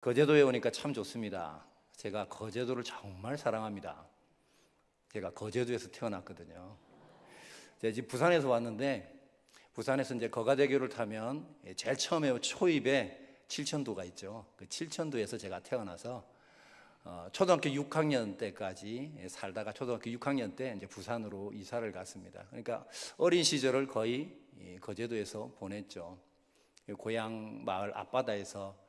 거제도에 오니까 참 좋습니다. 제가 거제도를 정말 사랑합니다. 제가 거제도에서 태어났거든요. 제가 지금 부산에서 왔는데, 부산에서 이제 거가대교를 타면 제일 처음에 초입에 칠천도가 있죠. 그 칠천도에서 제가 태어나서 초등학교 6학년 때까지 살다가 초등학교 6학년 때 이제 부산으로 이사를 갔습니다. 그러니까 어린 시절을 거의 거제도에서 보냈죠. 고향 마을 앞바다에서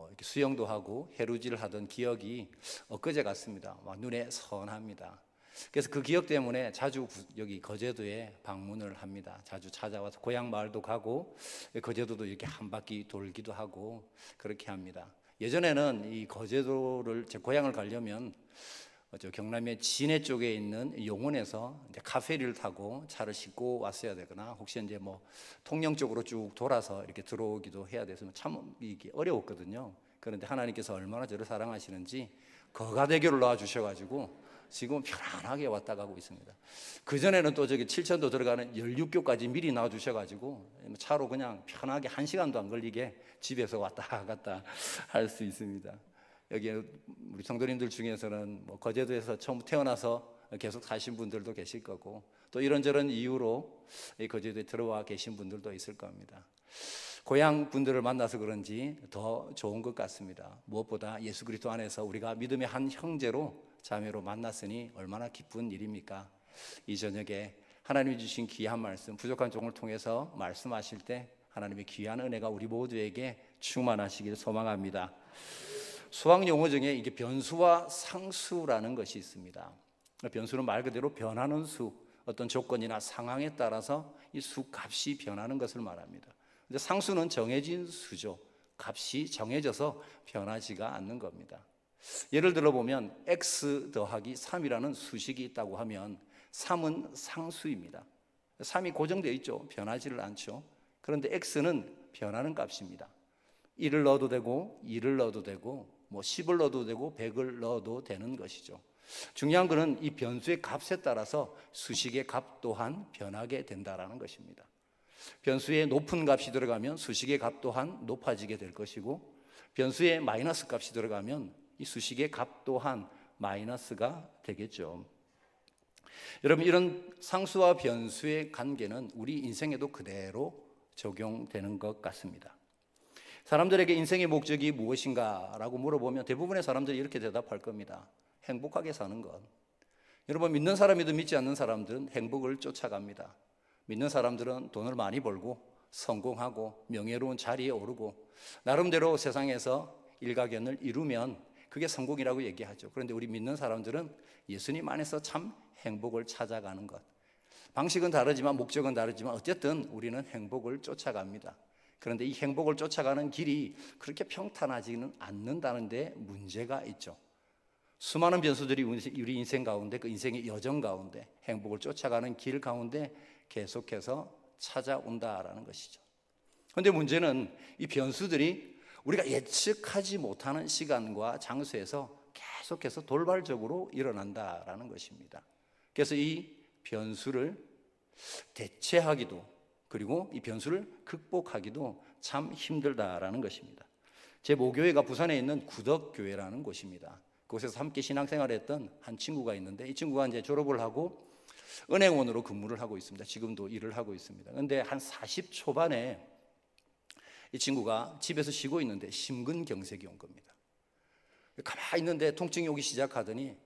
이렇게 수영도 하고 해루질을 하던 기억이 엊그제 같습니다. 막 눈에 선합니다. 그래서 그 기억 때문에 자주 여기 거제도에 방문을 합니다. 자주 찾아와서 고향 마을도 가고 거제도도 이렇게 한 바퀴 돌기도 하고 그렇게 합니다. 예전에는 이 거제도를 제 고향을 가려면 저 경남의 진해 쪽에 있는 용원에서 이제 카페리를 타고 차를 싣고 왔어야 되거나 혹시 이제 뭐 통영 쪽으로 쭉 돌아서 이렇게 들어오기도 해야 돼서 참 이게 어려웠거든요. 그런데 하나님께서 얼마나 저를 사랑하시는지 거가대교를 놓아 주셔가지고 지금 편안하게 왔다 가고 있습니다. 그전에는 또 저기 칠천도 들어가는 연륙교까지 미리 나와 주셔가지고 차로 그냥 편하게 1시간도 안 걸리게 집에서 왔다 갔다 할 수 있습니다. 여기 우리 성도님들 중에서는 뭐 거제도에서 처음 태어나서 계속 사신 분들도 계실 거고 또 이런저런 이유로 거제도에 들어와 계신 분들도 있을 겁니다. 고향 분들을 만나서 그런지 더 좋은 것 같습니다. 무엇보다 예수 그리스도 안에서 우리가 믿음의 한 형제로 자매로 만났으니 얼마나 기쁜 일입니까? 이 저녁에 하나님이 주신 귀한 말씀, 부족한 종을 통해서 말씀하실 때 하나님의 귀한 은혜가 우리 모두에게 충만하시길 소망합니다. 수학 용어 중에 이게 변수와 상수라는 것이 있습니다. 변수는 말 그대로 변하는 수, 어떤 조건이나 상황에 따라서 이 수 값이 변하는 것을 말합니다. 근데 상수는 정해진 수죠. 값이 정해져서 변하지가 않는 겁니다. 예를 들어 보면 x 더하기 3이라는 수식이 있다고 하면 3은 상수입니다. 3이 고정되어 있죠. 변하지를 않죠. 그런데 x는 변하는 값입니다. 1을 넣어도 되고 2를 넣어도 되고 뭐 10을 넣어도 되고 100을 넣어도 되는 것이죠. 중요한 것은 이 변수의 값에 따라서 수식의 값 또한 변하게 된다는 것입니다. 변수에 높은 값이 들어가면 수식의 값 또한 높아지게 될 것이고 변수에 마이너스 값이 들어가면 이 수식의 값 또한 마이너스가 되겠죠. 여러분, 이런 상수와 변수의 관계는 우리 인생에도 그대로 적용되는 것 같습니다. 사람들에게 인생의 목적이 무엇인가 라고 물어보면 대부분의 사람들이 이렇게 대답할 겁니다. 행복하게 사는 것. 여러분, 믿는 사람이든 믿지 않는 사람들은 행복을 쫓아갑니다. 믿는 사람들은 돈을 많이 벌고 성공하고 명예로운 자리에 오르고 나름대로 세상에서 일가견을 이루면 그게 성공이라고 얘기하죠. 그런데 우리 믿는 사람들은 예수님 안에서 참 행복을 찾아가는 것. 방식은 다르지만 목적은 다르지만 어쨌든 우리는 행복을 쫓아갑니다. 그런데 이 행복을 쫓아가는 길이 그렇게 평탄하지는 않는다는 데 문제가 있죠. 수많은 변수들이 우리 인생 가운데 그 인생의 여정 가운데 행복을 쫓아가는 길 가운데 계속해서 찾아온다라는 것이죠. 그런데 문제는 이 변수들이 우리가 예측하지 못하는 시간과 장소에서 계속해서 돌발적으로 일어난다라는 것입니다. 그래서 이 변수를 대체하기도 그리고 이 변수를 극복하기도 참 힘들다라는 것입니다. 제 모교회가 부산에 있는 구덕교회라는 곳입니다. 그곳에서 함께 신앙생활을 했던 한 친구가 있는데 이 친구가 이제 졸업을 하고 은행원으로 근무를 하고 있습니다. 지금도 일을 하고 있습니다. 그런데 한 40 초반에 이 친구가 집에서 쉬고 있는데 심근경색이 온 겁니다. 가만히 있는데 통증이 오기 시작하더니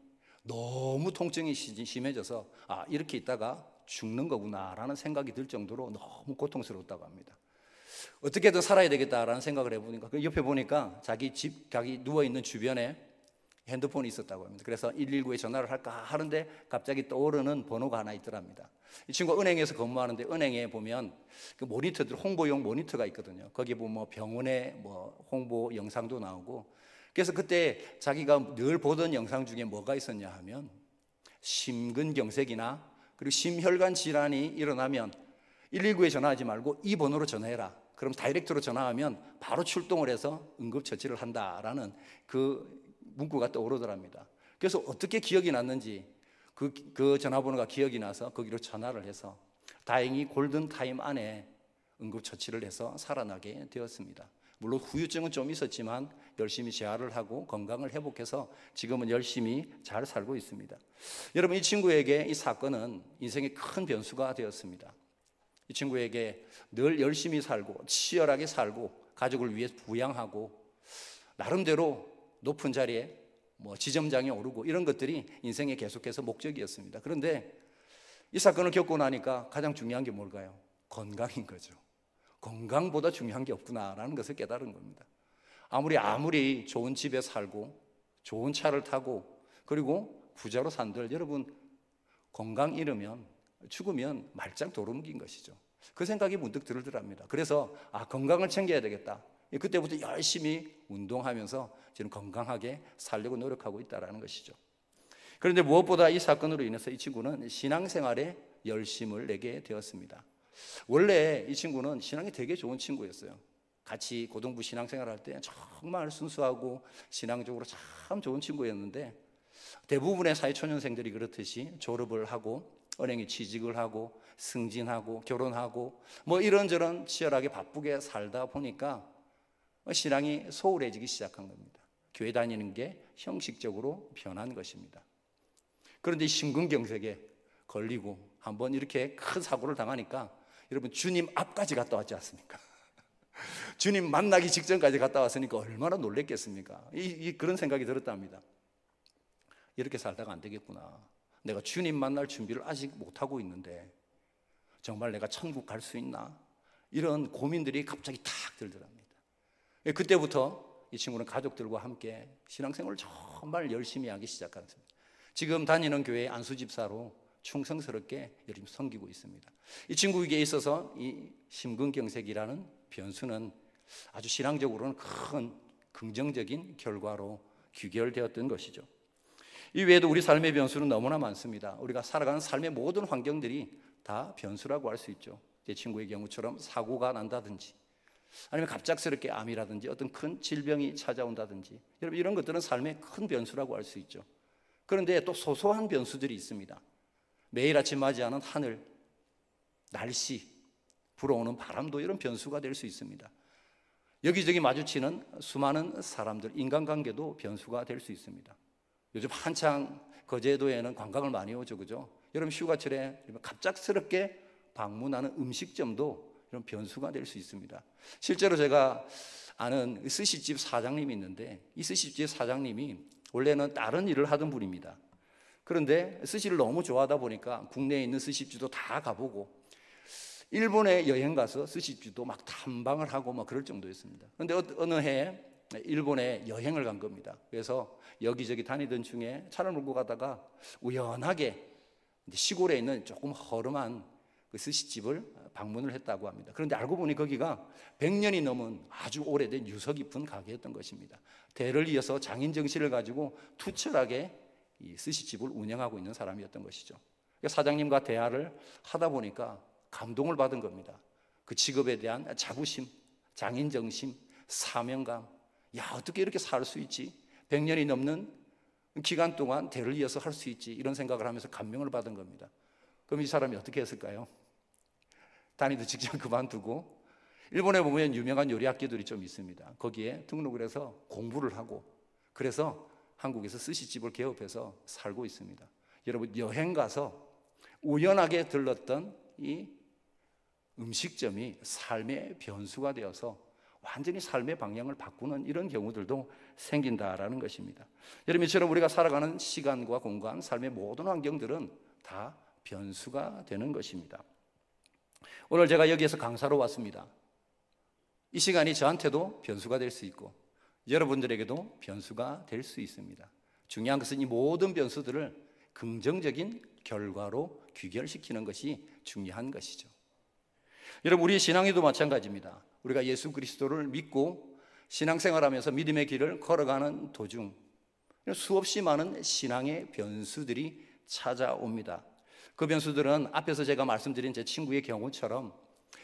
너무 통증이 심해져서 이렇게 있다가 죽는 거구나라는 생각이 들 정도로 너무 고통스러웠다고 합니다. 어떻게든 살아야 되겠다라는 생각을 해보니까 그 옆에 보니까 자기 누워있는 주변에 핸드폰이 있었다고 합니다. 그래서 119에 전화를 할까 하는데 갑자기 떠오르는 번호가 하나 있더랍니다. 이 친구가 은행에서 근무하는데 은행에 보면 그 모니터들 홍보용 모니터가 있거든요. 거기 보면 뭐 병원의 뭐 홍보 영상도 나오고 그래서 그때 자기가 늘 보던 영상 중에 뭐가 있었냐 하면 심근경색이나 그리고 심혈관 질환이 일어나면 119에 전화하지 말고 이 번호로 전화해라. 그럼 다이렉트로 전화하면 바로 출동을 해서 응급처치를 한다라는 그 문구가 떠오르더랍니다. 그래서 어떻게 기억이 났는지 그 전화번호가 기억이 나서 거기로 전화를 해서 다행히 골든타임 안에 응급처치를 해서 살아나게 되었습니다. 물론 후유증은 좀 있었지만 열심히 재활을 하고 건강을 회복해서 지금은 열심히 잘 살고 있습니다. 여러분, 이 친구에게 이 사건은 인생의 큰 변수가 되었습니다. 이 친구에게 늘 열심히 살고 치열하게 살고 가족을 위해 부양하고 나름대로 높은 자리에 지점장에 오르고 이런 것들이 인생에 계속해서 목적이었습니다. 그런데 이 사건을 겪고 나니까 가장 중요한 게 뭘까요? 건강인 거죠. 건강보다 중요한 게 없구나라는 것을 깨달은 겁니다. 아무리 좋은 집에 살고 좋은 차를 타고 그리고 부자로 산들 여러분, 건강 잃으면 죽으면 말짱 도루묵인 것이죠. 그 생각이 문득 들더랍니다. 그래서 건강을 챙겨야 되겠다. 그때부터 열심히 운동하면서 지금 건강하게 살려고 노력하고 있다는 것이죠. 그런데 무엇보다 이 사건으로 인해서 이 친구는 신앙생활에 열심을 내게 되었습니다. 원래 이 친구는 신앙이 되게 좋은 친구였어요. 같이 고등부 신앙생활 할 때 정말 순수하고 신앙적으로 참 좋은 친구였는데 대부분의 사회초년생들이 그렇듯이 졸업을 하고 은행에 취직을 하고 승진하고 결혼하고 이런저런 치열하게 바쁘게 살다 보니까 신앙이 소홀해지기 시작한 겁니다. 교회 다니는 게 형식적으로 변한 것입니다. 그런데 심근경색에 걸리고 한번 이렇게 큰 사고를 당하니까 여러분, 주님 앞까지 갔다 왔지 않습니까? 주님 만나기 직전까지 갔다 왔으니까 얼마나 놀랬겠습니까? 그런 생각이 들었답니다. 이렇게 살다가 안 되겠구나. 내가 주님 만날 준비를 아직 못하고 있는데 정말 내가 천국 갈 수 있나? 이런 고민들이 갑자기 탁 들더랍니다. 그때부터 이 친구는 가족들과 함께 신앙생활을 정말 열심히 하기 시작했습니다. 지금 다니는 교회의 안수집사로 충성스럽게 열심히 섬기고 있습니다. 이 친구에게 있어서 이 심근경색이라는 변수는 아주 신앙적으로는 큰 긍정적인 결과로 귀결되었던 것이죠. 이 외에도 우리 삶의 변수는 너무나 많습니다. 우리가 살아가는 삶의 모든 환경들이 다 변수라고 할 수 있죠. 제 친구의 경우처럼 사고가 난다든지 아니면 갑작스럽게 암이라든지 어떤 큰 질병이 찾아온다든지, 여러분, 이런 것들은 삶의 큰 변수라고 할 수 있죠. 그런데 또 소소한 변수들이 있습니다. 매일 아침 맞이하는 하늘, 날씨, 불어오는 바람도 이런 변수가 될 수 있습니다. 여기저기 마주치는 수많은 사람들, 인간관계도 변수가 될 수 있습니다. 요즘 한창 거제도에는 관광을 많이 오죠, 그죠? 여러분, 휴가철에 갑작스럽게 방문하는 음식점도 이런 변수가 될 수 있습니다. 실제로 제가 아는 스시집 사장님이 있는데 이 스시집 사장님이 원래는 다른 일을 하던 분입니다. 그런데 스시를 너무 좋아하다 보니까 국내에 있는 스시집도 다 가보고 일본에 여행 가서 스시집도 막 탐방을 하고 막 그럴 정도였습니다. 그런데 어느 해에 일본에 여행을 간 겁니다. 그래서 여기저기 다니던 중에 차를 몰고 가다가 우연하게 시골에 있는 조금 허름한 그 스시집을 방문을 했다고 합니다. 그런데 알고 보니 거기가 100년이 넘은 아주 오래된 유서 깊은 가게였던 것입니다. 대를 이어서 장인 정신을 가지고 투철하게 이 스시집을 운영하고 있는 사람이었던 것이죠. 사장님과 대화를 하다 보니까 감동을 받은 겁니다. 그 직업에 대한 자부심, 장인 정신, 사명감. 야, 어떻게 이렇게 살 수 있지? 100년이 넘는 기간 동안 대를 이어서 할 수 있지? 이런 생각을 하면서 감명을 받은 겁니다. 그럼 이 사람이 어떻게 했을까요? 다니던 직장 그만두고 일본에 보면 유명한 요리 학교들이 좀 있습니다. 거기에 등록을 해서 공부를 하고 그래서 한국에서 스시집을 개업해서 살고 있습니다. 여러분, 여행 가서 우연하게 들렀던 이 음식점이 삶의 변수가 되어서 완전히 삶의 방향을 바꾸는 이런 경우들도 생긴다라는 것입니다. 여러분, 이처럼 우리가 살아가는 시간과 공간, 삶의 모든 환경들은 다 변수가 되는 것입니다. 오늘 제가 여기에서 강사로 왔습니다. 이 시간이 저한테도 변수가 될 수 있고 여러분들에게도 변수가 될 수 있습니다. 중요한 것은 이 모든 변수들을 긍정적인 결과로 귀결시키는 것이 중요한 것이죠. 여러분, 우리 신앙에도 마찬가지입니다. 우리가 예수 그리스도를 믿고 신앙생활하면서 믿음의 길을 걸어가는 도중 수없이 많은 신앙의 변수들이 찾아옵니다. 그 변수들은 앞에서 제가 말씀드린 제 친구의 경우처럼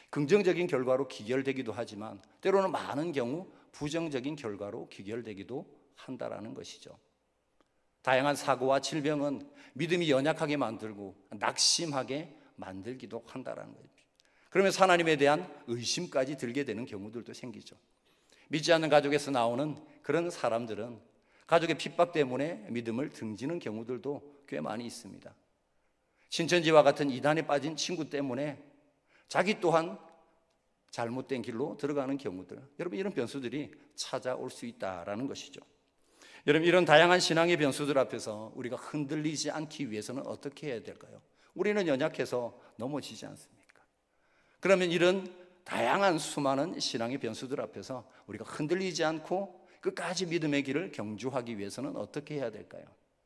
긍정적인 결과로 귀결되기도 하지만 때로는 많은 경우 부정적인 결과로 귀결되기도 한다라는 것이죠. 다양한 사고와 질병은 믿음이 연약하게 만들고 낙심하게 만들기도 한다라는 거죠. 그러면서 하나님에 대한 의심까지 들게 되는 경우들도 생기죠. 믿지 않는 가족에서 나오는 그런 사람들은 가족의 핍박 때문에 믿음을 등지는 경우들도 꽤 많이 있습니다. 신천지와 같은 이단에 빠진 친구 때문에 자기 또한 잘못된 길로 들어가는 경우들, 여러분 이런 변수들이 찾아올 수 있다라는 것이죠. 여러분 이런 다양한 신앙의 변수들 앞에서 우리가 흔들리지 않기 위해서는 어떻게 해야 될까요? 우리는 연약해서 넘어지지 않습니까? 그러면 이런 다양한 수많은 신앙의 변수들 앞에서 우리가 흔들리지 않고 끝까지 믿음의 길을 경주하기 위해서는 어떻게 해야 될까요?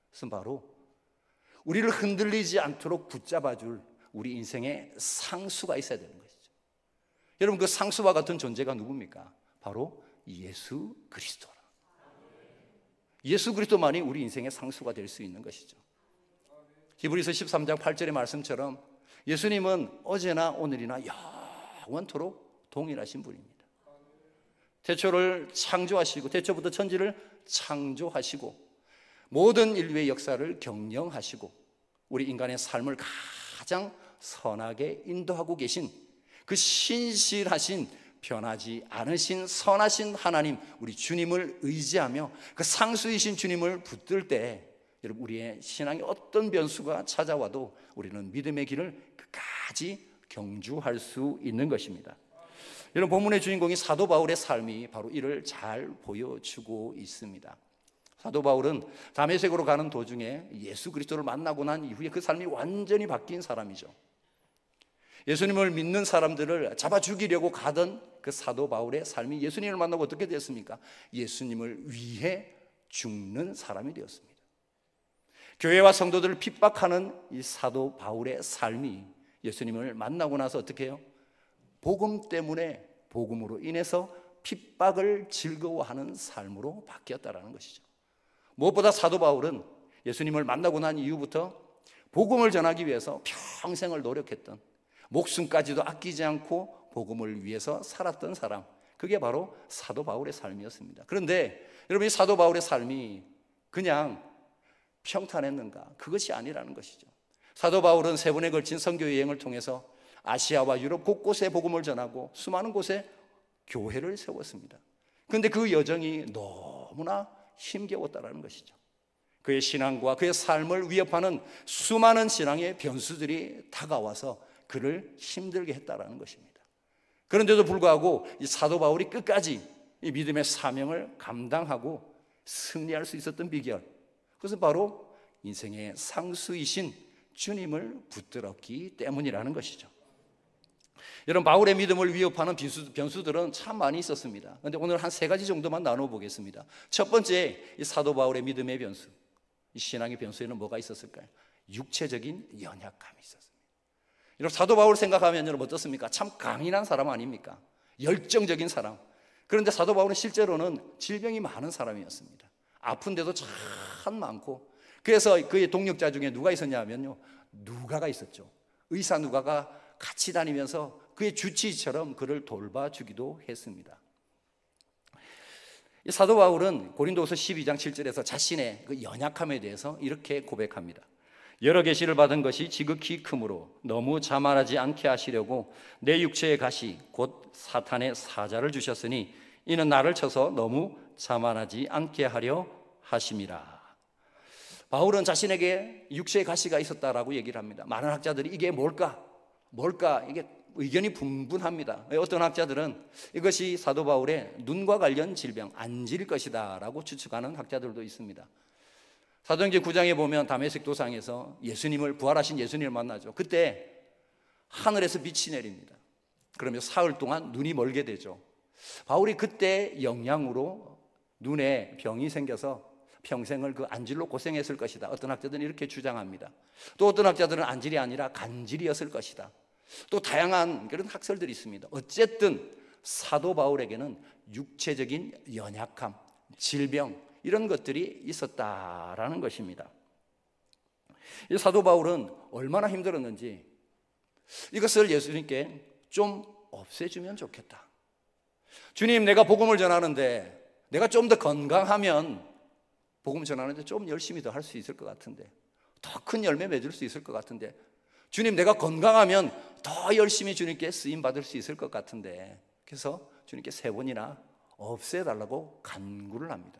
그것은 바로 우리를 흔들리지 않도록 붙잡아줄 우리 인생의 상수가 있어야 되는 것이죠. 여러분 그 상수와 같은 존재가 누굽니까? 바로 예수 그리스도. 예수 그리스도만이 우리 인생의 상수가 될 수 있는 것이죠. 히브리서 13장 8절의 말씀처럼 예수님은 어제나 오늘이나 영원토록 동일하신 분입니다. 태초를 창조하시고 태초부터 천지를 창조하시고 모든 인류의 역사를 경영하시고 우리 인간의 삶을 가장 선하게 인도하고 계신 그 신실하신 변하지 않으신 선하신 하나님 우리 주님을 의지하며 그 상수이신 주님을 붙들 때 여러분 우리의 신앙에 어떤 변수가 찾아와도 우리는 믿음의 길을 끝까지 경주할 수 있는 것입니다. 여러분 본문의 주인공이 사도 바울의 삶이 바로 이를 잘 보여주고 있습니다. 사도 바울은 다메섹으로 가는 도중에 예수 그리스도를 만나고 난 이후에 그 삶이 완전히 바뀐 사람이죠. 예수님을 믿는 사람들을 잡아 죽이려고 가던 그 사도 바울의 삶이 예수님을 만나고 어떻게 됐습니까? 예수님을 위해 죽는 사람이 되었습니다. 교회와 성도들을 핍박하는 이 사도 바울의 삶이 예수님을 만나고 나서 어떻게 해요? 복음 때문에 복음으로 인해서 핍박을 즐거워하는 삶으로 바뀌었다는 것이죠. 무엇보다 사도 바울은 예수님을 만나고 난 이후부터 복음을 전하기 위해서 평생을 노력했던 목숨까지도 아끼지 않고 복음을 위해서 살았던 사람, 그게 바로 사도 바울의 삶이었습니다. 그런데 여러분 이 사도 바울의 삶이 그냥 평탄했는가? 그것이 아니라는 것이죠. 사도 바울은 3번에 걸친 선교 여행을 통해서 아시아와 유럽 곳곳에 복음을 전하고 수많은 곳에 교회를 세웠습니다. 그런데 그 여정이 너무나 힘겨웠다는 것이죠. 그의 신앙과 그의 삶을 위협하는 수많은 신앙의 변수들이 다가와서 그를 힘들게 했다는 것입니다. 그런데도 불구하고 이 사도 바울이 끝까지 이 믿음의 사명을 감당하고 승리할 수 있었던 비결, 그것은 바로 인생의 상수이신 주님을 붙들었기 때문이라는 것이죠. 여러분 바울의 믿음을 위협하는 변수들은 참 많이 있었습니다. 그런데 오늘 한 3가지 정도만 나눠보겠습니다. 첫 번째, 이 사도 바울의 믿음의 변수, 이 신앙의 변수에는 뭐가 있었을까요? 육체적인 연약함이 있었습니다. 여러분 사도 바울 생각하면 여러분 어떻습니까? 참 강인한 사람 아닙니까? 열정적인 사람. 그런데 사도 바울은 실제로는 질병이 많은 사람이었습니다. 아픈데도 참 많고, 그래서 그의 동력자 중에 누가 있었냐면요, 누가가 있었죠. 의사 누가가 같이 다니면서 그의 주치의처럼 그를 돌봐주기도 했습니다. 이 사도 바울은 고린도후서 12장 7절에서 자신의 그 연약함에 대해서 이렇게 고백합니다. 여러 계시를 받은 것이 지극히 크므로 너무 자만하지 않게 하시려고 내 육체의 가시 곧 사탄의 사자를 주셨으니 이는 나를 쳐서 너무 자만하지 않게 하려 하심이라. 바울은 자신에게 육체의 가시가 있었다라고 얘기를 합니다. 많은 학자들이 이게 뭘까 이게 의견이 분분합니다. 어떤 학자들은 이것이 사도 바울의 눈과 관련 질병, 안질 것이다 라고 추측하는 학자들도 있습니다. 사도행전 9장에 보면 다메섹 도상에서 예수님을, 부활하신 예수님을 만나죠. 그때 하늘에서 빛이 내립니다. 그러면 사흘 동안 눈이 멀게 되죠. 바울이 그때 영향으로 눈에 병이 생겨서 평생을 그 안질로 고생했을 것이다. 어떤 학자들은 이렇게 주장합니다. 또 어떤 학자들은 안질이 아니라 간질이었을 것이다. 또 다양한 그런 학설들이 있습니다. 어쨌든 사도 바울에게는 육체적인 연약함, 질병 이런 것들이 있었다라는 것입니다. 이 사도 바울은 얼마나 힘들었는지 이것을 예수님께 좀 없애주면 좋겠다. 주님, 내가 복음을 전하는데 내가 좀 더 건강하면 복음 전하는데 좀 열심히 더 할 수 있을 것 같은데, 더 큰 열매 맺을 수 있을 것 같은데, 주님 내가 건강하면 더 열심히 주님께 쓰임 받을 수 있을 것 같은데, 그래서 주님께 3번이나 없애달라고 간구를 합니다.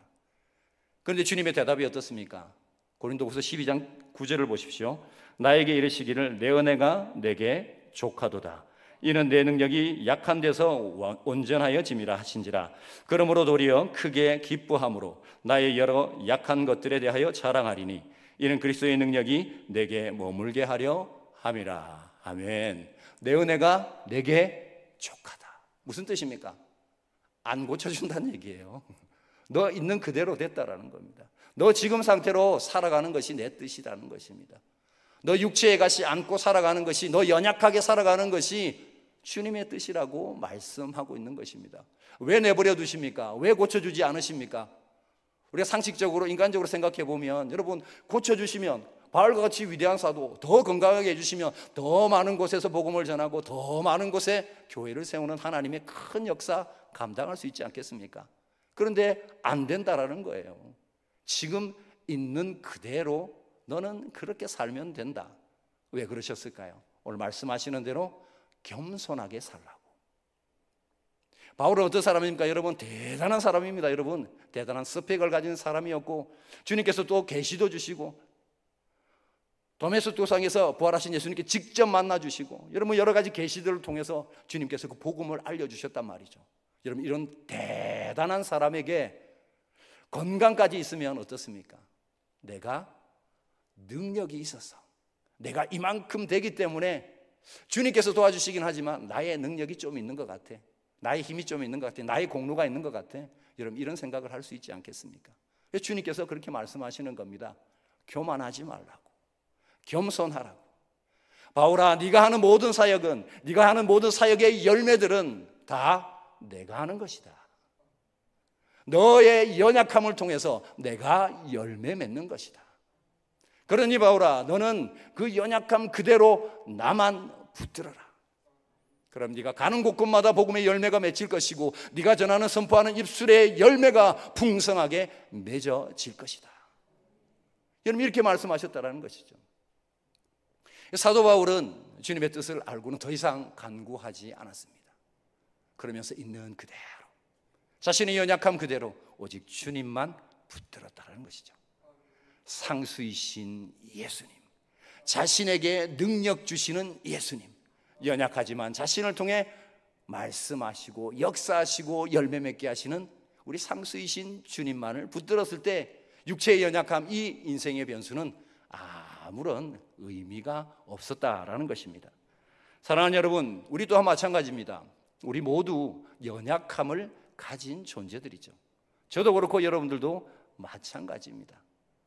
그런데 주님의 대답이 어떻습니까? 고린도후서 12장 9절을 보십시오. 나에게 이르시기를 내 은혜가 내게 족하도다. 이는 내 능력이 약한 데서 온전하여 짐이라 하신지라. 그러므로 도리어 크게 기뻐함으로 나의 여러 약한 것들에 대하여 자랑하리니 이는 그리스도의 능력이 내게 머물게 하려 함이라. 아멘. 내 은혜가 내게 족하다. 무슨 뜻입니까? 안 고쳐준다는 얘기예요. 너 있는 그대로 됐다라는 겁니다. 너 지금 상태로 살아가는 것이 내 뜻이라는 것입니다. 너 육체에 같이 안고 살아가는 것이, 너 연약하게 살아가는 것이 주님의 뜻이라고 말씀하고 있는 것입니다. 왜 내버려 두십니까? 왜 고쳐주지 않으십니까? 우리가 상식적으로, 인간적으로 생각해 보면, 여러분, 고쳐주시면, 바울과 같이 위대한 사도 더 건강하게 해주시면 더 많은 곳에서 복음을 전하고 더 많은 곳에 교회를 세우는 하나님의 큰 역사 감당할 수 있지 않겠습니까? 그런데 안 된다라는 거예요. 지금 있는 그대로 너는 그렇게 살면 된다. 왜 그러셨을까요? 오늘 말씀하시는 대로 겸손하게 살라고. 바울은 어떤 사람입니까? 여러분, 대단한 사람입니다. 여러분, 대단한 스펙을 가진 사람이었고, 주님께서 또 계시도 주시고, 도메스 도상에서 부활하신 예수님께 직접 만나 주시고, 여러분, 여러 가지 계시들을 통해서 주님께서 그 복음을 알려주셨단 말이죠. 여러분, 이런 대단한 사람에게 건강까지 있으면 어떻습니까? 내가 능력이 있어서, 내가 이만큼 되기 때문에 주님께서 도와주시긴 하지만 나의 능력이 좀 있는 것 같아, 나의 힘이 좀 있는 것 같아, 나의 공로가 있는 것 같아. 여러분, 이런 생각을 할 수 있지 않겠습니까? 주님께서 그렇게 말씀하시는 겁니다. 교만하지 말라고, 겸손하라고. 바울아, 네가 하는 모든 사역은, 네가 하는 모든 사역의 열매들은 다 내가 하는 것이다. 너의 연약함을 통해서 내가 열매 맺는 것이다. 그러니 바울아, 너는 그 연약함 그대로 나만 붙들어라. 그럼 네가 가는 곳곳마다 복음의 열매가 맺힐 것이고, 네가 전하는 선포하는 입술의 열매가 풍성하게 맺어질 것이다. 여러분, 이렇게 말씀하셨다라는 것이죠. 사도 바울은 주님의 뜻을 알고는 더 이상 간구하지 않았습니다. 그러면서 있는 그대로, 자신의 연약함 그대로 오직 주님만 붙들었다는 것이죠. 상수이신 예수님, 자신에게 능력 주시는 예수님, 연약하지만 자신을 통해 말씀하시고 역사하시고 열매 맺게 하시는 우리 상수이신 주님만을 붙들었을 때 육체의 연약함, 이 인생의 변수는 아무런 의미가 없었다라는 것입니다. 사랑하는 여러분, 우리 또한 마찬가지입니다. 우리 모두 연약함을 가진 존재들이죠. 저도 그렇고 여러분들도 마찬가지입니다.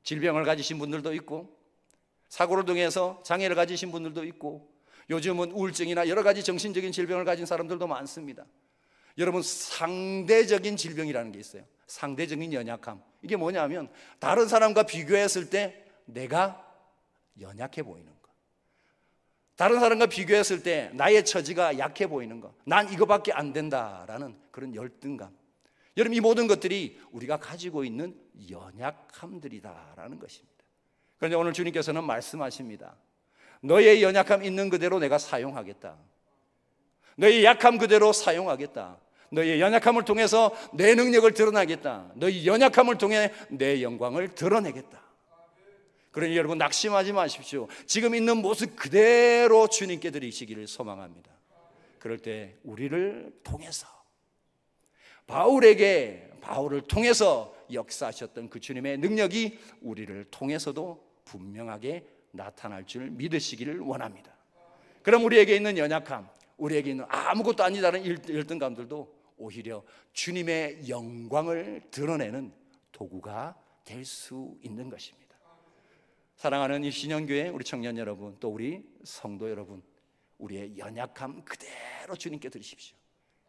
질병을 가지신 분들도 있고, 사고를 통해서 장애를 가지신 분들도 있고, 요즘은 우울증이나 여러 가지 정신적인 질병을 가진 사람들도 많습니다. 여러분, 상대적인 질병이라는 게 있어요. 상대적인 연약함. 이게 뭐냐면, 다른 사람과 비교했을 때 내가 연약해 보이는 거, 다른 사람과 비교했을 때 나의 처지가 약해 보이는 거, 난 이거밖에 안 된다라는 그런 열등감. 여러분, 이 모든 것들이 우리가 가지고 있는 연약함들이다라는 것입니다. 그런데 오늘 주님께서는 말씀하십니다. 너의 연약함 있는 그대로 내가 사용하겠다. 너의 약함 그대로 사용하겠다. 너의 연약함을 통해서 내 능력을 드러나겠다. 너의 연약함을 통해 내 영광을 드러내겠다. 그러니 여러분, 낙심하지 마십시오. 지금 있는 모습 그대로 주님께 드리시기를 소망합니다. 그럴 때 우리를 통해서, 바울을 통해서 역사하셨던 그 주님의 능력이 우리를 통해서도 분명하게 나타날 줄 믿으시기를 원합니다. 그럼 우리에게 있는 연약함, 우리에게 있는 아무것도 아니다라는 열등감들도 오히려 주님의 영광을 드러내는 도구가 될 수 있는 것입니다. 사랑하는 이 신영교회 우리 청년 여러분, 또 우리 성도 여러분, 우리의 연약함 그대로 주님께 드리십시오.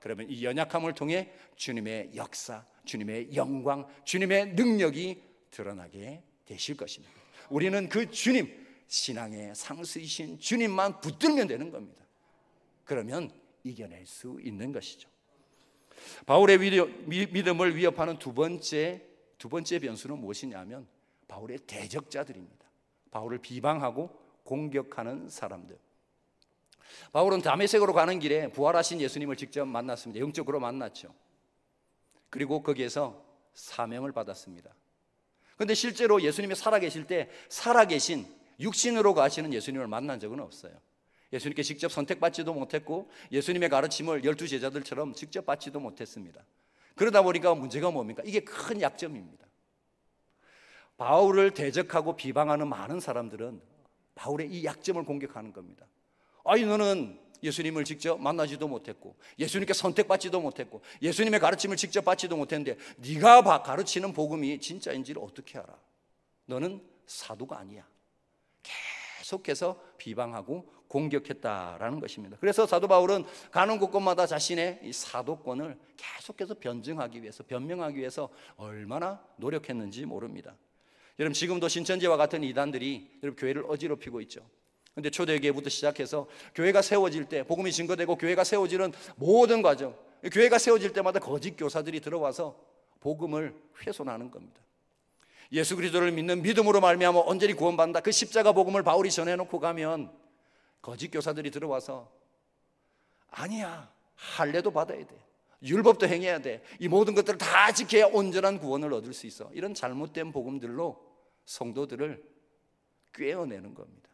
그러면 이 연약함을 통해 주님의 역사, 주님의 영광, 주님의 능력이 드러나게 되실 것입니다. 우리는 그 주님, 신앙의 상수이신 주님만 붙들면 되는 겁니다. 그러면 이겨낼 수 있는 것이죠. 바울의 믿음을 위협하는 두 번째 변수는 무엇이냐면 바울의 대적자들입니다. 바울을 비방하고 공격하는 사람들. 바울은 다메섹으로 가는 길에 부활하신 예수님을 직접 만났습니다. 영적으로 만났죠. 그리고 거기에서 사명을 받았습니다. 그런데 실제로 예수님이 살아계실 때 살아계신 육신으로 가시는 예수님을 만난 적은 없어요. 예수님께 직접 선택받지도 못했고 예수님의 가르침을 12제자들처럼 직접 받지도 못했습니다. 그러다 보니까 문제가 뭡니까? 이게 큰 약점입니다. 바울을 대적하고 비방하는 많은 사람들은 바울의 이 약점을 공격하는 겁니다. 아니, 너는 예수님을 직접 만나지도 못했고 예수님께 선택받지도 못했고 예수님의 가르침을 직접 받지도 못했는데 네가 가르치는 복음이 진짜인지를 어떻게 알아? 너는 사도가 아니야. 계속해서 비방하고 공격했다라는 것입니다. 그래서 사도 바울은 가는 곳곳마다 자신의 이 사도권을 계속해서 변증하기 위해서, 변명하기 위해서 얼마나 노력했는지 모릅니다. 여러분, 지금도 신천지와 같은 이단들이 여러분 교회를 어지럽히고 있죠. 그런데 초대교회부터 시작해서 교회가 세워질 때, 복음이 증거되고 교회가 세워지는 모든 과정, 교회가 세워질 때마다 거짓 교사들이 들어와서 복음을 훼손하는 겁니다. 예수 그리스도를 믿는 믿음으로 말미암아 온전히 구원받는다, 그 십자가 복음을 바울이 전해놓고 가면 거짓 교사들이 들어와서 아니야, 할례도 받아야 돼, 율법도 행해야 돼, 이 모든 것들을 다 지켜야 온전한 구원을 얻을 수 있어, 이런 잘못된 복음들로 성도들을 꿰어내는 겁니다.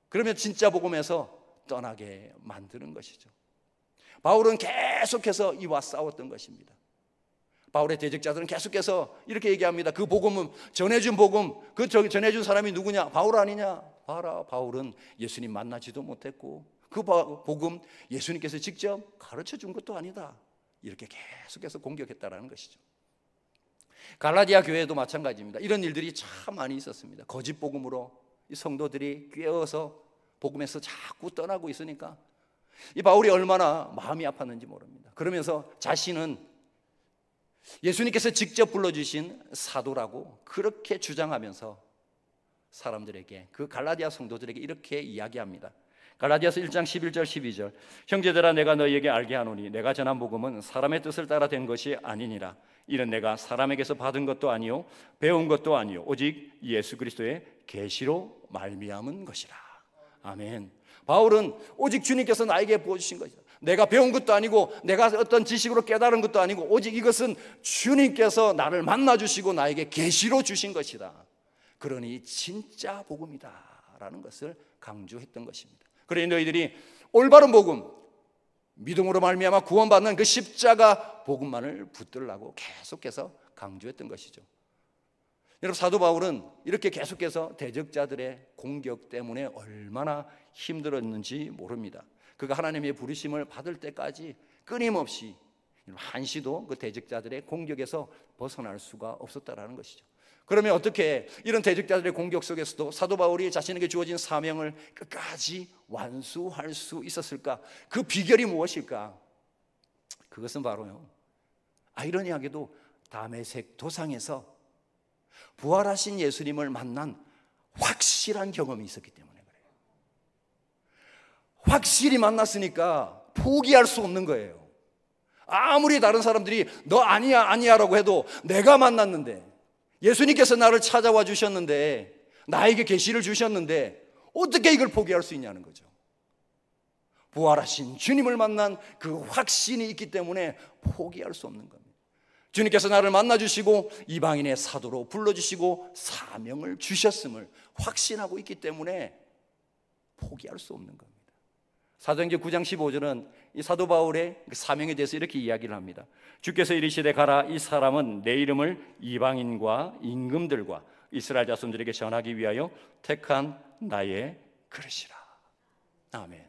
그러면 진짜 복음에서 떠나게 만드는 것이죠. 바울은 계속해서 이와 싸웠던 것입니다. 바울의 대적자들은 계속해서 이렇게 얘기합니다. 그 복음은, 전해준 복음, 그 전해준 사람이 누구냐? 바울 아니냐? 봐라, 바울은 예수님 만나지도 못했고 그 복음 예수님께서 직접 가르쳐준 것도 아니다. 이렇게 계속해서 공격했다라는 것이죠. 갈라디아 교회도 마찬가지입니다. 이런 일들이 참 많이 있었습니다. 거짓 복음으로 이 성도들이 꿰어서 복음에서 자꾸 떠나고 있으니까 이 바울이 얼마나 마음이 아팠는지 모릅니다. 그러면서 자신은 예수님께서 직접 불러주신 사도라고 그렇게 주장하면서 사람들에게, 그 갈라디아 성도들에게 이렇게 이야기합니다. 갈라디아서 1장 11절 12절 형제들아, 내가 너희에게 알게 하노니 내가 전한 복음은 사람의 뜻을 따라 된 것이 아니니라. 이는 내가 사람에게서 받은 것도 아니요 배운 것도 아니요 오직 예수 그리스도의 계시로 말미암은 것이라. 아멘. 바울은 오직 주님께서 나에게 보여주신 것이다. 내가 배운 것도 아니고 내가 어떤 지식으로 깨달은 것도 아니고 오직 이것은 주님께서 나를 만나주시고 나에게 계시로 주신 것이다. 그러니 진짜 복음이다 라는 것을 강조했던 것입니다. 그러니 너희들이 올바른 복음, 믿음으로 말미암아 구원받는 그 십자가 복음만을 붙들라고 계속해서 강조했던 것이죠. 여러분, 사도 바울은 이렇게 계속해서 대적자들의 공격 때문에 얼마나 힘들었는지 모릅니다. 그가 하나님의 부르심을 받을 때까지 끊임없이 한시도 그 대적자들의 공격에서 벗어날 수가 없었다라는 것이죠. 그러면 어떻게 이런 대적자들의 공격 속에서도 사도 바울이 자신에게 주어진 사명을 끝까지 완수할 수 있었을까? 그 비결이 무엇일까? 그것은 바로요, 아이러니하게도 다메섹 도상에서 부활하신 예수님을 만난 확실한 경험이 있었기 때문에 그래요. 확실히 만났으니까 포기할 수 없는 거예요. 아무리 다른 사람들이 너 아니야 아니야라고 해도 내가 만났는데, 예수님께서 나를 찾아와 주셨는데, 나에게 계시를 주셨는데 어떻게 이걸 포기할 수 있냐는 거죠. 부활하신 주님을 만난 그 확신이 있기 때문에 포기할 수 없는 겁니다. 주님께서 나를 만나주시고 이방인의 사도로 불러주시고 사명을 주셨음을 확신하고 있기 때문에 포기할 수 없는 겁니다. 사도행전 9장 15절은 이 사도 바울의 사명에 대해서 이렇게 이야기를 합니다. 주께서 이르시되 가라, 이 사람은 내 이름을 이방인과 임금들과 이스라엘 자손들에게 전하기 위하여 택한 나의 그릇이라. 아멘.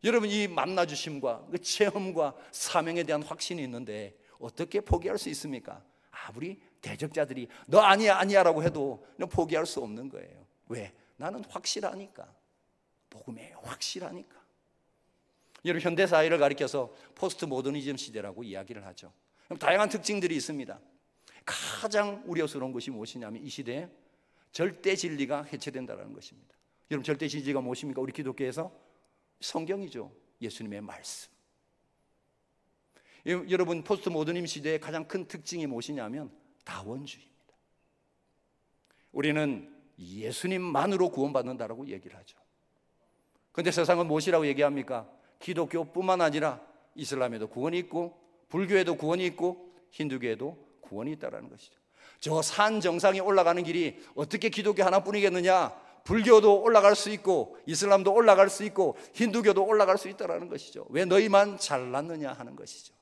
여러분, 이 만나주심과 그 체험과 사명에 대한 확신이 있는데 어떻게 포기할 수 있습니까? 아무리 대적자들이 너 아니야 아니야 라고 해도 포기할 수 없는 거예요. 왜? 나는 확실하니까. 복음에 확실하니까. 여러분, 현대사회를 가리켜서 포스트 모더니즘 시대라고 이야기를 하죠. 다양한 특징들이 있습니다. 가장 우려스러운 것이 무엇이냐면 이 시대에 절대 진리가 해체된다는 것입니다. 여러분, 절대 진리가 무엇입니까? 우리 기독교에서 성경이죠. 예수님의 말씀. 여러분, 포스트 모더니즘 시대의 가장 큰 특징이 무엇이냐면 다원주의입니다. 우리는 예수님만으로 구원받는다라고 얘기를 하죠. 그런데 세상은 무엇이라고 얘기합니까? 기독교뿐만 아니라 이슬람에도 구원이 있고 불교에도 구원이 있고 힌두교에도 구원이 있다는 것이죠. 저 산 정상에 올라가는 길이 어떻게 기독교 하나뿐이겠느냐? 불교도 올라갈 수 있고 이슬람도 올라갈 수 있고 힌두교도 올라갈 수 있다는 것이죠. 왜 너희만 잘났느냐 하는 것이죠.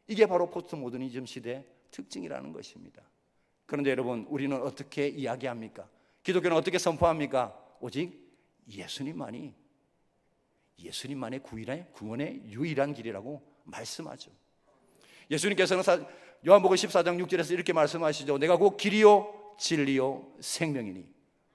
이게 바로 포스트모더니즘 시대의 특징이라는 것입니다. 그런데 여러분, 우리는 어떻게 이야기합니까? 기독교는 어떻게 선포합니까? 오직 예수님만이 예수님만의 구원의 유일한 길이라고 말씀하죠. 예수님께서는 요한복음 14장 6절에서 이렇게 말씀하시죠. 내가 곧 길이요 진리요 생명이니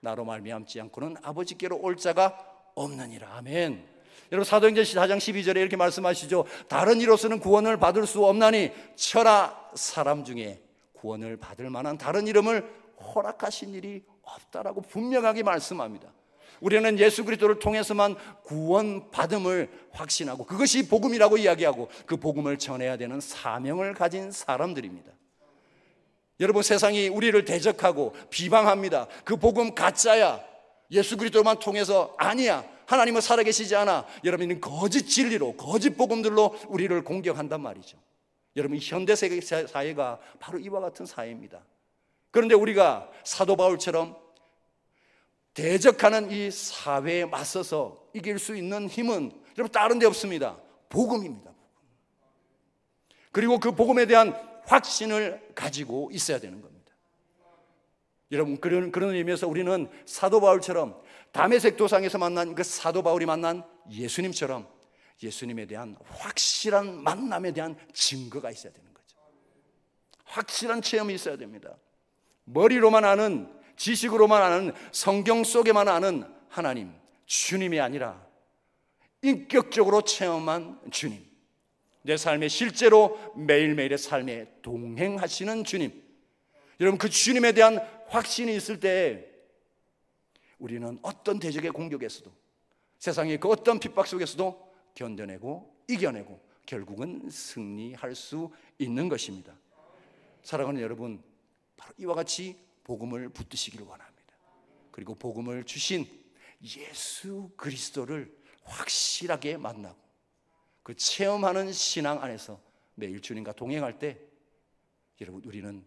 나로 말미암지 않고는 아버지께로 올 자가 없느니라. 아멘. 여러분, 사도행전 4장 12절에 이렇게 말씀하시죠. 다른 이로서는 구원을 받을 수 없나니 천하 사람 중에 구원을 받을 만한 다른 이름을 허락하신 일이 없다라고 분명하게 말씀합니다. 우리는 예수 그리스도를 통해서만 구원받음을 확신하고 그것이 복음이라고 이야기하고 그 복음을 전해야 되는 사명을 가진 사람들입니다. 여러분, 세상이 우리를 대적하고 비방합니다. 그 복음 가짜야, 예수 그리스도만 통해서 아니야, 하나님은 살아계시지 않아. 여러분은 거짓 진리로 거짓 복음들로 우리를 공격한단 말이죠. 여러분, 현대 세계 사회가 바로 이와 같은 사회입니다. 그런데 우리가 사도 바울처럼 대적하는 이 사회에 맞서서 이길 수 있는 힘은 여러분 다른 데 없습니다. 복음입니다. 그리고 그 복음에 대한 확신을 가지고 있어야 되는 겁니다. 여러분, 그런 의미에서 우리는 사도 바울처럼 다메섹 도상에서 만난 그 사도 바울이 만난 예수님처럼 예수님에 대한 확실한 만남에 대한 증거가 있어야 되는 거죠. 확실한 체험이 있어야 됩니다. 머리로만 아는, 지식으로만 아는, 성경 속에만 아는 하나님, 주님이 아니라 인격적으로 체험한 주님, 내 삶에 실제로 매일매일의 삶에 동행하시는 주님. 여러분, 그 주님에 대한 확신이 있을 때 우리는 어떤 대적의 공격에서도, 세상의 그 어떤 핍박 속에서도 견뎌내고 이겨내고 결국은 승리할 수 있는 것입니다. 사랑하는 여러분, 바로 이와 같이 복음을 붙드시기를 원합니다. 그리고 복음을 주신 예수 그리스도를 확실하게 만나고 그 체험하는 신앙 안에서 매일 주님과 동행할 때 여러분, 우리는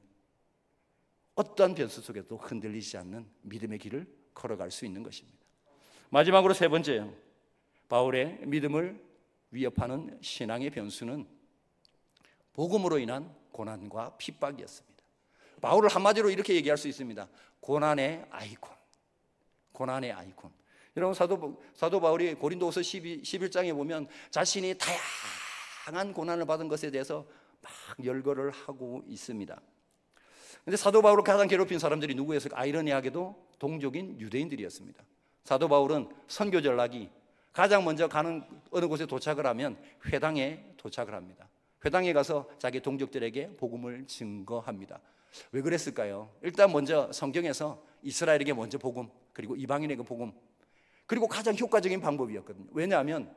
어떠한 변수 속에도 흔들리지 않는 믿음의 길을 걸어갈 수 있는 것입니다. 마지막으로 세 번째요, 바울의 믿음을 위협하는 신앙의 변수는 복음으로 인한 고난과 핍박이었습니다. 바울을 한마디로 이렇게 얘기할 수 있습니다. 고난의 아이콘. 고난의 아이콘. 여러분, 사도 바울이 고린도후서 11장에 보면 자신이 다양한 고난을 받은 것에 대해서 막 열거를 하고 있습니다. 그런데 사도 바울을 가장 괴롭힌 사람들이 누구였을까? 아이러니하게도 동족인 유대인들이었습니다. 사도 바울은 선교 전락이 가장 먼저 가는 어느 곳에 도착을 하면 회당에 도착을 합니다. 회당에 가서 자기 동족들에게 복음을 증거합니다. 왜 그랬을까요? 일단 먼저 성경에서 이스라엘에게 먼저 복음, 그리고 이방인에게 복음, 그리고 가장 효과적인 방법이었거든요. 왜냐하면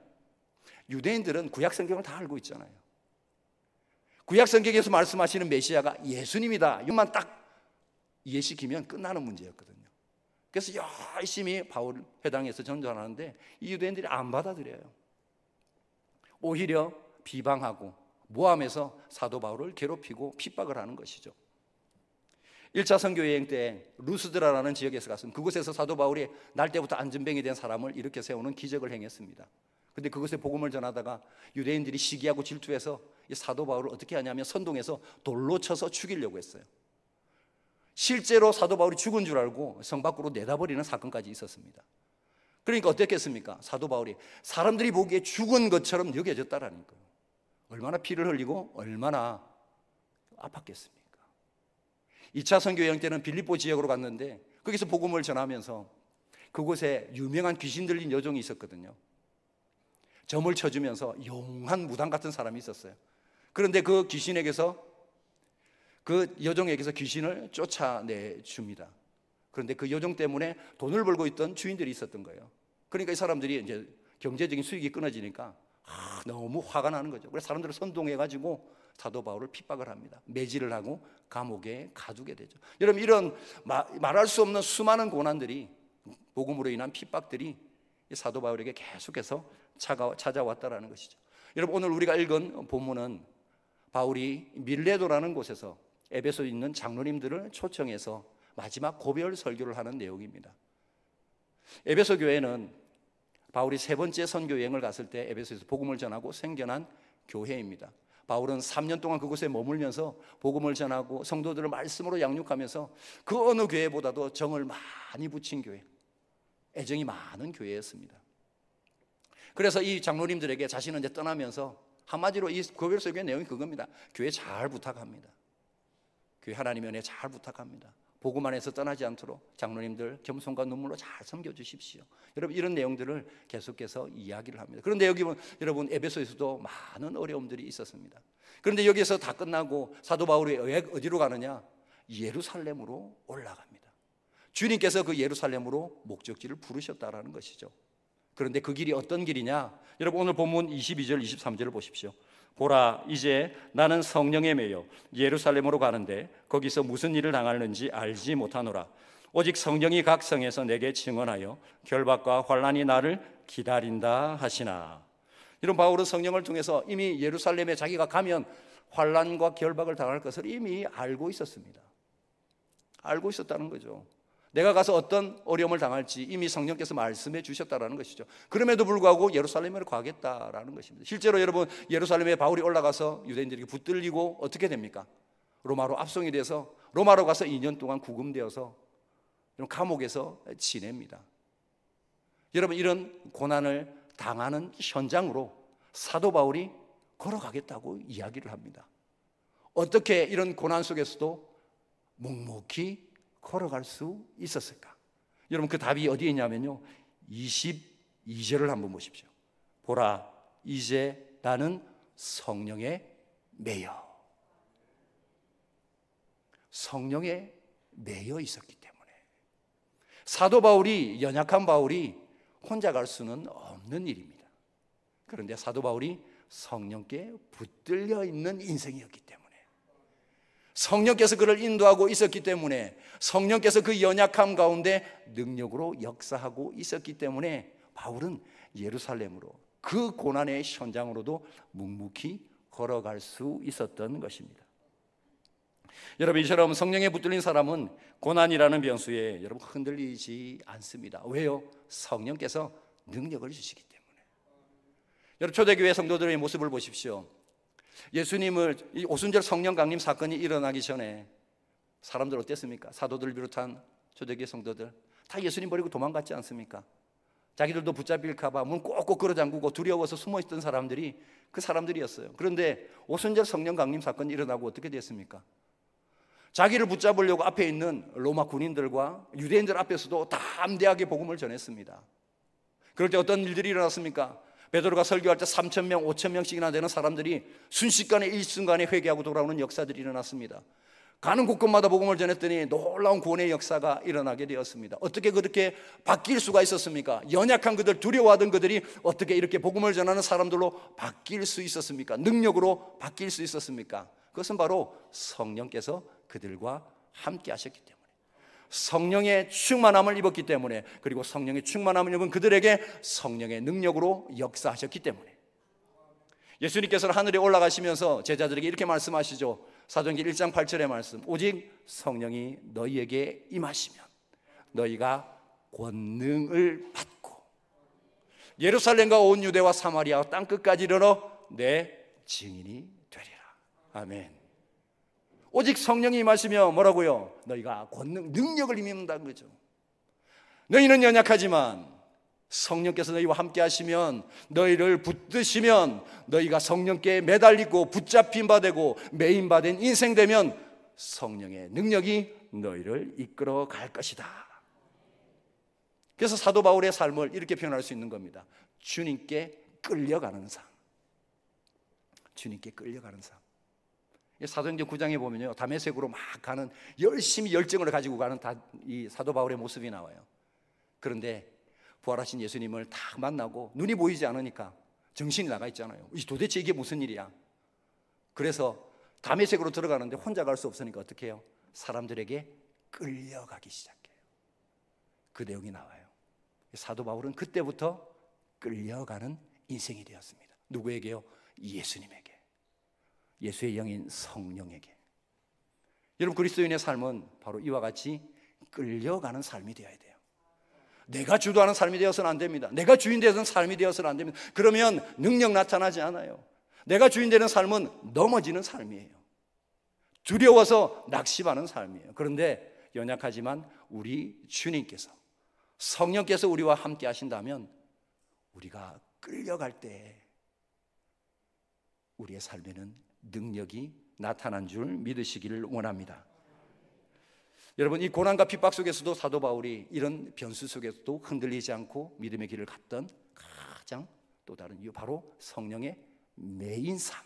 유대인들은 구약 성경을 다 알고 있잖아요. 구약 성경에서 말씀하시는 메시아가 예수님이다, 이것만 딱 이해시키면 끝나는 문제였거든요. 그래서 열심히 바울 회당에서 전도하는데 이 유대인들이 안 받아들여요. 오히려 비방하고 모함해서 사도 바울을 괴롭히고 핍박을 하는 것이죠. 1차 선교 여행 때 루스드라라는 지역에서 갔습니다. 그곳에서 사도 바울이 날 때부터 안전뱅이 된 사람을 일으켜 세우는 기적을 행했습니다. 그런데 그곳에 복음을 전하다가 유대인들이 시기하고 질투해서 이 사도 바울을 어떻게 하냐면 선동해서 돌로 쳐서 죽이려고 했어요. 실제로 사도 바울이 죽은 줄 알고 성 밖으로 내다버리는 사건까지 있었습니다. 그러니까 어땠겠습니까? 사도 바울이 사람들이 보기에 죽은 것처럼 여겨졌다라는 거예요. 얼마나 피를 흘리고 얼마나 아팠겠습니까? 2차 선교 여행 때는 빌립보 지역으로 갔는데 거기서 복음을 전하면서 그곳에 유명한 귀신 들린 여종이 있었거든요. 점을 쳐주면서 용한 무당 같은 사람이 있었어요. 그런데 그 귀신에게서, 그 여종에게서 귀신을 쫓아내줍니다. 그런데 그 여종 때문에 돈을 벌고 있던 주인들이 있었던 거예요. 그러니까 이 사람들이 이제 경제적인 수익이 끊어지니까 너무 화가 나는 거죠. 그래서 사람들을 선동해가지고 사도 바울을 핍박을 합니다. 매질을 하고 감옥에 가두게 되죠. 여러분, 이런 말할 수 없는 수많은 고난들이, 복음으로 인한 핍박들이 사도 바울에게 계속해서 찾아왔다라는 것이죠. 여러분, 오늘 우리가 읽은 본문은 바울이 밀레도라는 곳에서 에베소에 있는 장로님들을 초청해서 마지막 고별 설교를 하는 내용입니다. 에베소 교회는 바울이 세 번째 선교 여행을 갔을 때 에베소에서 복음을 전하고 생겨난 교회입니다. 바울은 3년 동안 그곳에 머물면서 복음을 전하고 성도들을 말씀으로 양육하면서 그 어느 교회보다도 정을 많이 붙인 교회, 애정이 많은 교회였습니다. 그래서 이 장로님들에게 자신은 이제 떠나면서 한마디로 이 고별 설교의 내용이 그겁니다. 교회 잘 부탁합니다. 교회 하나님의 은혜 잘 부탁합니다. 복음 안에서 떠나지 않도록 장로님들 겸손과 눈물로 잘 섬겨주십시오. 여러분, 이런 내용들을 계속해서 이야기를 합니다. 그런데 여기 보면 여러분, 에베소에서도 많은 어려움들이 있었습니다. 그런데 여기서 다 끝나고 사도 바울이 어디로 가느냐? 예루살렘으로 올라갑니다. 주님께서 그 예루살렘으로 목적지를 부르셨다라는 것이죠. 그런데 그 길이 어떤 길이냐? 여러분, 오늘 본문 22절 23절을 보십시오. 보라, 이제 나는 성령에 매여 예루살렘으로 가는데 거기서 무슨 일을 당하는지 알지 못하노라. 오직 성령이 각 성에서 내게 증언하여 결박과 환난이 나를 기다린다 하시나. 이런 바울은 성령을 통해서 이미 예루살렘에 자기가 가면 환난과 결박을 당할 것을 이미 알고 있었습니다. 알고 있었다는 거죠. 내가 가서 어떤 어려움을 당할지 이미 성령께서 말씀해 주셨다는 것이죠. 그럼에도 불구하고 예루살렘으로 가겠다라는 것입니다. 실제로 여러분, 예루살렘에 바울이 올라가서 유대인들에게 붙들리고 어떻게 됩니까? 로마로 압송이 돼서 로마로 가서 2년 동안 구금되어서 감옥에서 지냅니다. 여러분, 이런 고난을 당하는 현장으로 사도 바울이 걸어가겠다고 이야기를 합니다. 어떻게 이런 고난 속에서도 묵묵히 걸어갈 수 있었을까? 여러분, 그 답이 어디에 있냐면요, 22절을 한번 보십시오. 보라, 이제 나는 성령에 매여. 성령에 매여 있었기 때문에 사도 바울이, 연약한 바울이 혼자 갈 수는 없는 일입니다. 그런데 사도 바울이 성령께 붙들려 있는 인생이었기 때문에, 성령께서 그를 인도하고 있었기 때문에, 성령께서 그 연약함 가운데 능력으로 역사하고 있었기 때문에 바울은 예루살렘으로, 그 고난의 현장으로도 묵묵히 걸어갈 수 있었던 것입니다. 여러분, 이처럼 성령에 붙들린 사람은 고난이라는 변수에 여러분 흔들리지 않습니다. 왜요? 성령께서 능력을 주시기 때문에. 여러분, 초대교회 성도들의 모습을 보십시오. 예수님을, 이 오순절 성령 강림 사건이 일어나기 전에 사람들 어땠습니까? 사도들 비롯한 초대교회 성도들 다 예수님 버리고 도망갔지 않습니까? 자기들도 붙잡힐까 봐 문 꼭꼭 걸어 잠그고 두려워서 숨어있던 사람들이 그 사람들이었어요. 그런데 오순절 성령 강림 사건이 일어나고 어떻게 됐습니까? 자기를 붙잡으려고 앞에 있는 로마 군인들과 유대인들 앞에서도 담대하게 복음을 전했습니다. 그럴 때 어떤 일들이 일어났습니까? 베드로가 설교할 때 3,000명, 5,000명씩이나 되는 사람들이 순식간에 일순간에 회개하고 돌아오는 역사들이 일어났습니다. 가는 곳곳마다 복음을 전했더니 놀라운 구원의 역사가 일어나게 되었습니다. 어떻게 그렇게 바뀔 수가 있었습니까? 연약한 그들, 두려워하던 그들이 어떻게 이렇게 복음을 전하는 사람들로 바뀔 수 있었습니까? 능력으로 바뀔 수 있었습니까? 그것은 바로 성령께서 그들과 함께 하셨기 때문에, 성령의 충만함을 입었기 때문에, 그리고 성령의 충만함을 입은 그들에게 성령의 능력으로 역사하셨기 때문에, 예수님께서는 하늘에 올라가시면서 제자들에게 이렇게 말씀하시죠. 사도행전 1장 8절의 말씀, 오직 성령이 너희에게 임하시면 너희가 권능을 받고 예루살렘과 온 유대와 사마리아 땅끝까지 이르러 내 증인이 되리라. 아멘. 오직 성령이 임하시면 뭐라고요? 너희가 권능, 능력을 입는다는 거죠. 너희는 연약하지만 성령께서 너희와 함께 하시면, 너희를 붙드시면, 너희가 성령께 매달리고 붙잡힌 바 되고 매인 바 된 인생 되면 성령의 능력이 너희를 이끌어 갈 것이다. 그래서 사도 바울의 삶을 이렇게 표현할 수 있는 겁니다. 주님께 끌려가는 삶. 주님께 끌려가는 삶. 사도행전 9장에 보면요, 다메섹으로 막 가는, 열심히 열정을 가지고 가는 이 사도 바울의 모습이 나와요. 그런데 부활하신 예수님을 딱 만나고 눈이 보이지 않으니까 정신이 나가 있잖아요. 도대체 이게 무슨 일이야? 그래서 다메섹으로 들어가는데 혼자 갈 수 없으니까 어떻게 해요? 사람들에게 끌려가기 시작해요. 그 내용이 나와요. 사도 바울은 그때부터 끌려가는 인생이 되었습니다. 누구에게요? 예수님에게. 예수의 영인 성령에게. 여러분, 그리스도인의 삶은 바로 이와 같이 끌려가는 삶이 되어야 돼요. 내가 주도하는 삶이 되어서는 안 됩니다. 내가 주인 되는 삶이 되어서는 안 됩니다. 그러면 능력 나타나지 않아요. 내가 주인 되는 삶은 넘어지는 삶이에요. 두려워서 낙심하는 삶이에요. 그런데 연약하지만 우리 주님께서, 성령께서 우리와 함께 하신다면 우리가 끌려갈 때 우리의 삶에는 능력이 나타난 줄 믿으시기를 원합니다. 여러분, 이 고난과 핍박 속에서도 사도 바울이 이런 변수 속에서도 흔들리지 않고 믿음의 길을 갔던 가장 또 다른 이유, 바로 성령의 매인 삶,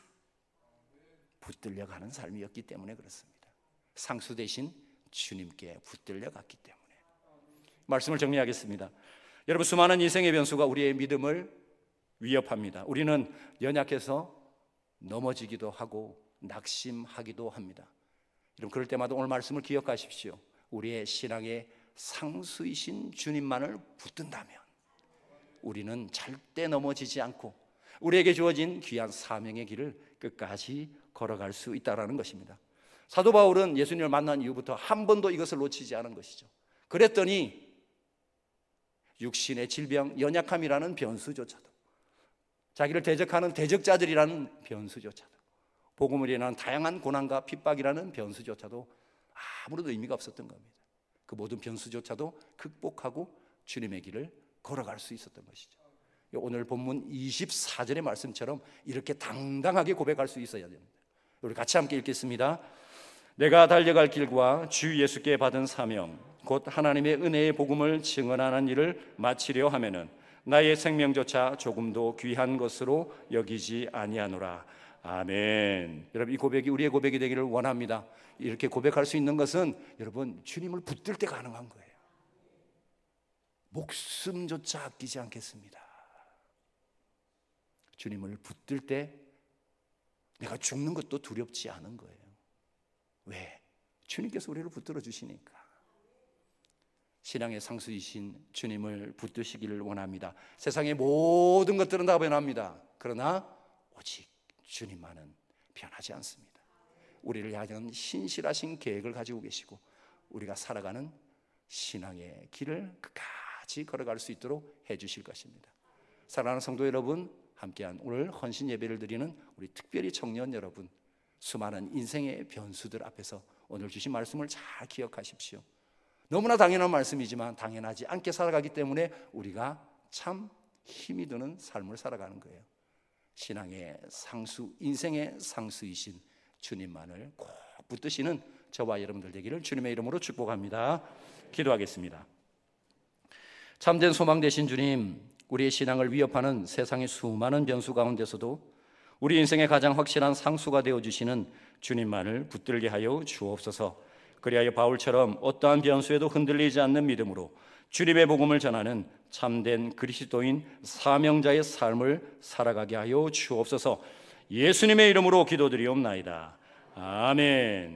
붙들려 가는 삶이었기 때문에 그렇습니다. 상수 대신 주님께 붙들려 갔기 때문에. 말씀을 정리하겠습니다. 여러분, 수많은 인생의 변수가 우리의 믿음을 위협합니다. 우리는 연약해서 넘어지기도 하고 낙심하기도 합니다. 여러분, 그럴 때마다 오늘 말씀을 기억하십시오. 우리의 신앙의 상수이신 주님만을 붙든다면 우리는 절대 넘어지지 않고 우리에게 주어진 귀한 사명의 길을 끝까지 걸어갈 수 있다는 것입니다. 사도 바울은 예수님을 만난 이후부터 한 번도 이것을 놓치지 않은 것이죠. 그랬더니 육신의 질병, 연약함이라는 변수조차도, 자기를 대적하는 대적자들이라는 변수조차도, 복음을 인한 다양한 고난과 핍박이라는 변수조차도 아무런 의미가 없었던 겁니다. 그 모든 변수조차도 극복하고 주님의 길을 걸어갈 수 있었던 것이죠. 오늘 본문 24절의 말씀처럼 이렇게 당당하게 고백할 수 있어야 됩니다. 우리 같이 함께 읽겠습니다. 내가 달려갈 길과 주 예수께 받은 사명, 곧 하나님의 은혜의 복음을 증언하는 일을 마치려 하면은 나의 생명조차 조금도 귀한 것으로 여기지 아니하노라. 아멘. 여러분, 이 고백이 우리의 고백이 되기를 원합니다. 이렇게 고백할 수 있는 것은 여러분, 주님을 붙들 때 가능한 거예요. 목숨조차 아끼지 않겠습니다. 주님을 붙들 때 내가 죽는 것도 두렵지 않은 거예요. 왜? 주님께서 우리를 붙들어 주시니까. 신앙의 상수이신 주님을 붙드시기를 원합니다. 세상의 모든 것들은 다 변합니다. 그러나 오직 주님만은 변하지 않습니다. 우리를 향한 신실하신 계획을 가지고 계시고 우리가 살아가는 신앙의 길을 끝까지 걸어갈 수 있도록 해주실 것입니다. 사랑하는 성도 여러분, 함께한 오늘 헌신 예배를 드리는 우리 특별히 청년 여러분, 수많은 인생의 변수들 앞에서 오늘 주신 말씀을 잘 기억하십시오. 너무나 당연한 말씀이지만 당연하지 않게 살아가기 때문에 우리가 참 힘이 드는 삶을 살아가는 거예요. 신앙의 상수, 인생의 상수이신 주님만을 꼭 붙드시는 저와 여러분들 되기를 주님의 이름으로 축복합니다. 기도하겠습니다. 참된 소망 되신 주님, 우리의 신앙을 위협하는 세상의 수많은 변수 가운데서도 우리 인생의 가장 확실한 상수가 되어주시는 주님만을 붙들게 하여 주옵소서. 그리하여 바울처럼 어떠한 변수에도 흔들리지 않는 믿음으로 주님의 복음을 전하는 참된 그리스도인 사명자의 삶을 살아가게 하여 주옵소서. 예수님의 이름으로 기도드리옵나이다. 아멘.